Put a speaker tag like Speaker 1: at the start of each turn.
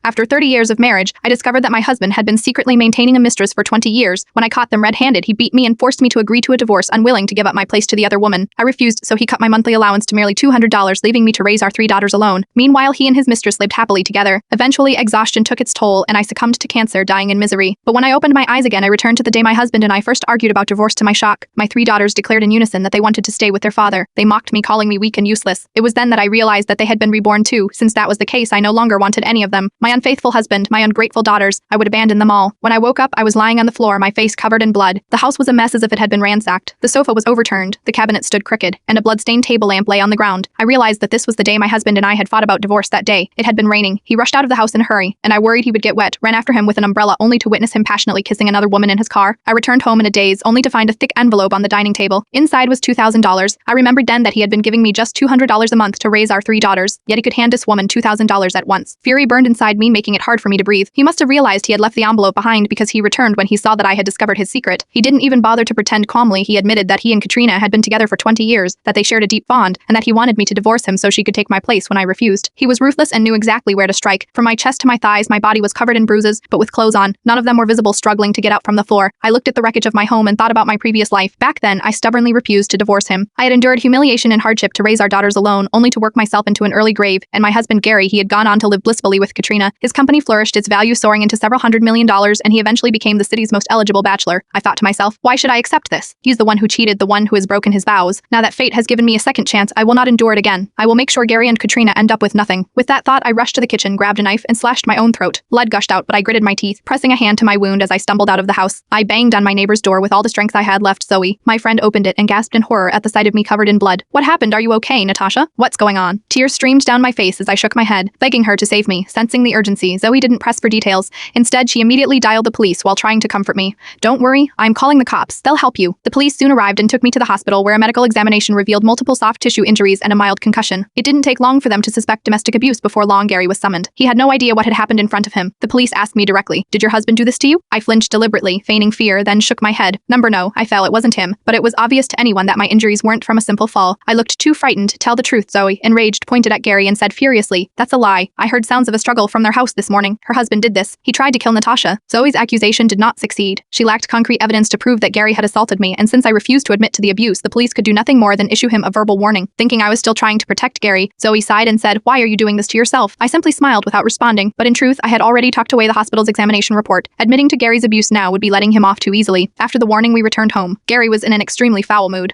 Speaker 1: After 30 years of marriage, I discovered that my husband had been secretly maintaining a mistress for 20 years. When I caught them red-handed, he beat me and forced me to agree to a divorce, unwilling to give up my place to the other woman. I refused, so he cut my monthly allowance to merely $200, leaving me to raise our 3 daughters alone. Meanwhile, he and his mistress lived happily together. Eventually, exhaustion took its toll, and I succumbed to cancer, dying in misery. But when I opened my eyes again, I returned to the day my husband and I first argued about divorce. To my shock, my 3 daughters declared in unison that they wanted to stay with their father. They mocked me, calling me weak and useless. It was then that I realized that they had been reborn too. Since that was the case, I no longer wanted any of them. My unfaithful husband, my ungrateful daughters, I would abandon them all. When I woke up, I was lying on the floor, my face covered in blood. The house was a mess, as if it had been ransacked. The sofa was overturned, the cabinet stood crooked, and a blood-stained table lamp lay on the ground. I realized that this was the day my husband and I had fought about divorce. That day, it had been raining. He rushed out of the house in a hurry, and I worried he would get wet, ran after him with an umbrella, only to witness him passionately kissing another woman in his car. I returned home in a daze, only to find a thick envelope on the dining table. Inside was $2,000. I remembered then that he had been giving me just $200 a month to raise our 3 daughters, yet he could hand this woman $2,000 at once. Fury burned inside me, making it hard for me to breathe. He must have realized he had left the envelope behind, because he returned when he saw that I had discovered his secret. He didn't even bother to pretend calmly. He admitted that he and Katrina had been together for 20 years, that they shared a deep bond, and that he wanted me to divorce him so she could take my place when I refused. He was ruthless and knew exactly where to strike. From my chest to my thighs, my body was covered in bruises, but with clothes on. None of them were visible, struggling to get out from the floor. I looked at the wreckage of my home and thought about my previous life. Back then, I stubbornly refused to divorce him. I had endured humiliation and hardship to raise our daughters alone, only to work myself into an early grave, and my husband Gary, he had gone on to live blissfully with Katrina. His company flourished, its value soaring into several $100 million, and he eventually became the city's most eligible bachelor. I thought to myself, why should I accept this? He's the one who cheated, the one who has broken his vows. Now that fate has given me a second chance, I will not endure it again. I will make sure Gary and Katrina end up with nothing. With that thought, I rushed to the kitchen, grabbed a knife, and slashed my own throat. Blood gushed out, but I gritted my teeth, pressing a hand to my wound as I stumbled out of the house. I banged on my neighbor's door with all the strength I had left. Zoe, my friend, opened it and gasped in horror at the sight of me covered in blood. What happened? Are you okay, Natasha? What's going on? Tears streamed down my face as I shook my head, begging her to save me. Sensing the urgency, Zoe didn't press for details. Instead, she immediately dialed the police while trying to comfort me. Don't worry, I'm calling the cops. They'll help you. The police soon arrived and took me to the hospital, where a medical examination revealed multiple soft tissue injuries and a mild concussion. It didn't take long for them to suspect domestic abuse. Before long, Gary was summoned. He had no idea what had happened in front of him. The police asked me directly, "Did your husband do this to you?" I flinched deliberately, feigning fear, then shook my head. No, I fell. It wasn't him. But it was obvious to anyone that my injuries weren't from a simple fall. I looked too frightened to tell the truth. Zoe, enraged, pointed at Gary and said furiously, "That's a lie. I heard sounds of a struggle from their house this morning. Her husband did this. He tried to kill Natasha." Zoe's accusation did not succeed. She lacked concrete evidence to prove that Gary had assaulted me, and since I refused to admit to the abuse, the police could do nothing more than issue him a verbal warning. Thinking I was still trying to protect Gary, Zoe sighed and said, "Why are you doing this to yourself?" I simply smiled without responding, but in truth, I had already tucked away the hospital's examination report. Admitting to Gary's abuse now would be letting him off too easily. After the warning, we returned home. Gary was in an extremely foul mood.